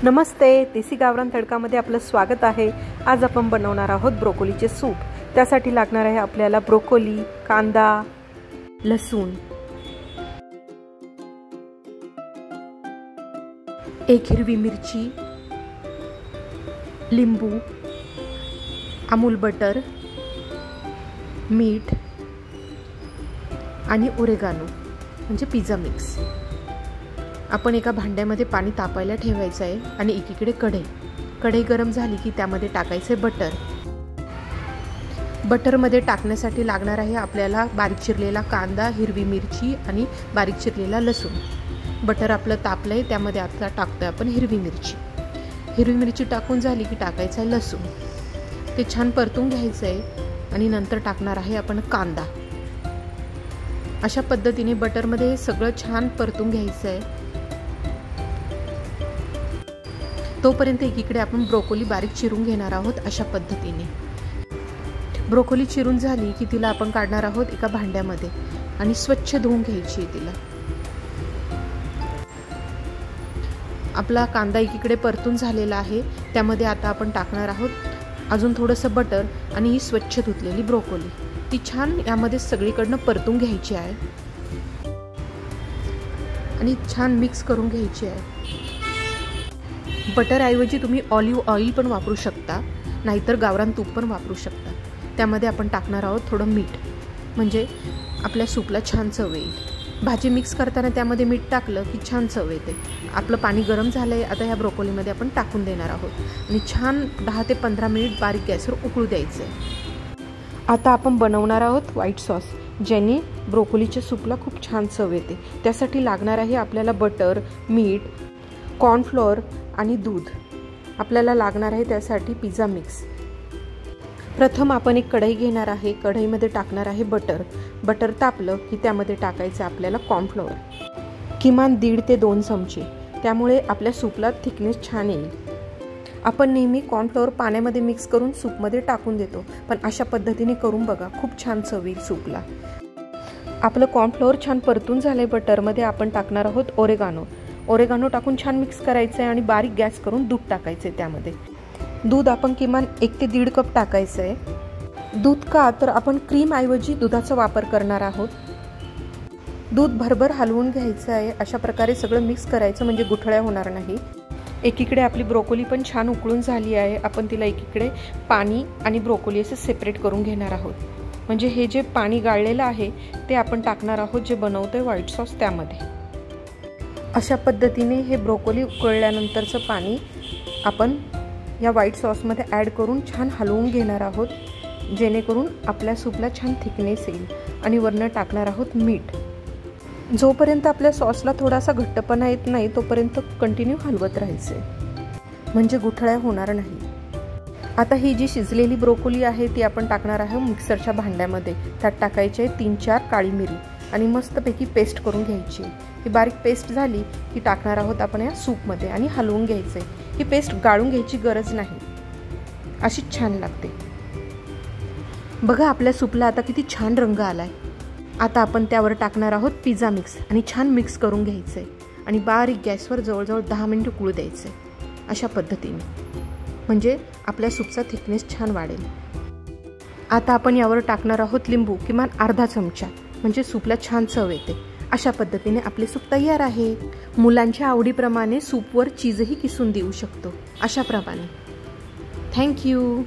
नमस्ते, देसी गावरान तडकामध्ये आपलं स्वागत आहे। आज आपण बनवणार आहोत ब्रोकोलीचे सूप। त्यासाठी लागणार आहे आपल्याला ब्रोकोली, कांदा, लसूण, एक हिरवी मिरची, लिंबू, अमूल बटर, मीठ आणि ओरेगानो म्हणजे पिझ्झा मिक्स। आपण एका भांड्यामध्ये पाणी तापायला ठेवायचं आहे आणि एकीकडे कढई गरम झाली की त्यामध्ये टाकायचे बटर। बटरमध्ये टाकण्यासाठी लागणार आहे आपल्याला बारीक चिरलेला कांदा, हिरवी मिरची आणि बारीक चिरलेला लसूण। बटर आपलं तापलंय, त्यामध्ये आता टाकतोय आपण हिरवी मिरची। हिरवी मिरची टाकून झाली की टाकायचा आहे लसूण, ते छान परतून घ्यायचं आहे आणि नंतर टाकणार आहे आपण कांदा। अशा पद्धतीने बटरमध्ये हे सगळं छान परतून घ्यायचं आहे। तोपर्यंत एकीकडे आपण ब्रोकोली बारीक चिरून घेणार आहोत। अशा पद्धतीने ब्रोकोली चिरून झाली की तिला आपण काढणार आहोत एका भांड्यामध्ये आणि स्वच्छ धुवून घ्यायची आहे तिला। आपला कांदा एकीकडे परतून झालेला आहे, त्यामध्ये आता आपण टाकणार आहोत अजून थोडंसं बटर आणि ही स्वच्छ धुतलेली ब्रोकोली। ती छान यामध्ये सगळीकडनं परतून घ्यायची आहे आणि छान मिक्स करून घ्यायची आहे। बटर ऐवजी तुम्ही ऑलिव्ह ऑइल पण वापरू शकता, नाहीतर गावरान तूप पण वापरू शकता। त्यामध्ये आपण टाकणार आहोत थोडं मीठ, म्हणजे आपल्या सूपला छान चव येईल। भाजी मिक्स करताना त्यामध्ये मीठ टाकलं की छान चव येते। आपलं पाणी गरम झालंय, आता ह्या ब्रोकोलीमध्ये आपण टाकून देणार आहोत आणि छान 10 ते 15 मिनिट बारीक गॅसवर उकळू द्यायचं आहे। आता आपण बनवणार आहोत व्हाईट सॉस, ज्याने ब्रोकोलीच्या सूपला खूप छान चव येते। त्यासाठी लागणार आहे आपल्याला बटर, मीठ, कॉर्नफ्लोअर आणि दूध। आपल्याला लागणार आहे त्यासाठी पिझ्झा मिक्स। प्रथम आपण एक कढई घेणार आहे, कढईमध्ये टाकणार आहे बटर। बटर तापलं की त्यामध्ये टाकायचं आपल्याला कॉर्नफ्लोअर, किमान 1.5 ते 2 चमचे। त्यामुळे आपल्या सूपला थिकनेस छान येईल। आपण नेहमी कॉर्नफ्लोअर पाण्यामध्ये मिक्स करून सूपमध्ये टाकून देतो, पण अशा पद्धतीने करून बघा, खूप छान चव येईल सूपला। आपलं कॉर्नफ्लोअर छान परतून झालंय बटरमध्ये, आपण टाकणार आहोत ओरेगानो टाकून छान मिक्स करायचं आहे आणि बारीक गॅस करून दूध टाकायचं आहे। त्यामध्ये दूध आपण किमान 1 ते 1.5 कप टाकायचं आहे। दूध का तर आपण क्रीम ऐवजी दुधाचा वापर करणार आहोत। दूध भरभर हलवून घ्यायचं आहे। अशा प्रकारे सगळं मिक्स करायचं म्हणजे गुठळ्या होणार नाही। एकीकडे आपली ब्रोकोली पण छान उकळून झाली आहे, आपण तिला एकीकडे पाणी आणि ब्रोकोली असे सेपरेट करून घेणार आहोत। म्हणजे हे जे पाणी गाळलेलं आहे ते आपण टाकणार आहोत जे बनवतोय व्हाईट सॉस त्यामध्ये। अशा पद्धतीने हे ब्रोकोली उकळल्यानंतरचं पाणी आपण या व्हाईट सॉसमध्ये ॲड करून छान हलवून घेणार आहोत, जेणेकरून आपल्या सूपला छान थिकनेस येईल। आणि वरनं टाकणार आहोत मीठ। जोपर्यंत आपल्या सॉसला थोडासा घट्टपणा येत नाही तोपर्यंत कंटिन्यू हलवत राहायचे, म्हणजे गुठळ्या होणार नाही। आता ही जी शिजलेली ब्रोकोली आहे ती आपण टाकणार आहोत मिक्सरच्या भांड्यामध्ये। त्यात टाकायचे 3-4 काळी मिरी आणि मस्तपैकी पेस्ट करून घ्यायची। ही बारीक पेस्ट झाली की टाकणार आहोत आपण या सूपमध्ये आणि हलवून घ्यायचे। ही पेस्ट गाळून घ्यायची गरज नाही, अशीच छान लागते। बघा आपल्या सूपला आता किती छान रंग आलाय। आता आपण त्यावर टाकणार आहोत पिझ्झा मिक्स आणि छान मिक्स करून घ्यायचंय आणि बारीक गॅसवर जवळजवळ 10 मिनिटं उकळू द्यायचंय। अशा पद्धतीने म्हणजे आपल्या सूपचा थिकनेस छान वाढेल। आता आपण यावर टाकणार आहोत लिंबू, किमान अर्धा चमचा, म्हणजे सूपला छान चव येते। अशा पद्धतीने आपले सूप तयार आहे। मुलांच्या आवडीप्रमाणे सूपवर चीजही किसून देऊ शकतो, अशा प्रमाणे। थँक्यू।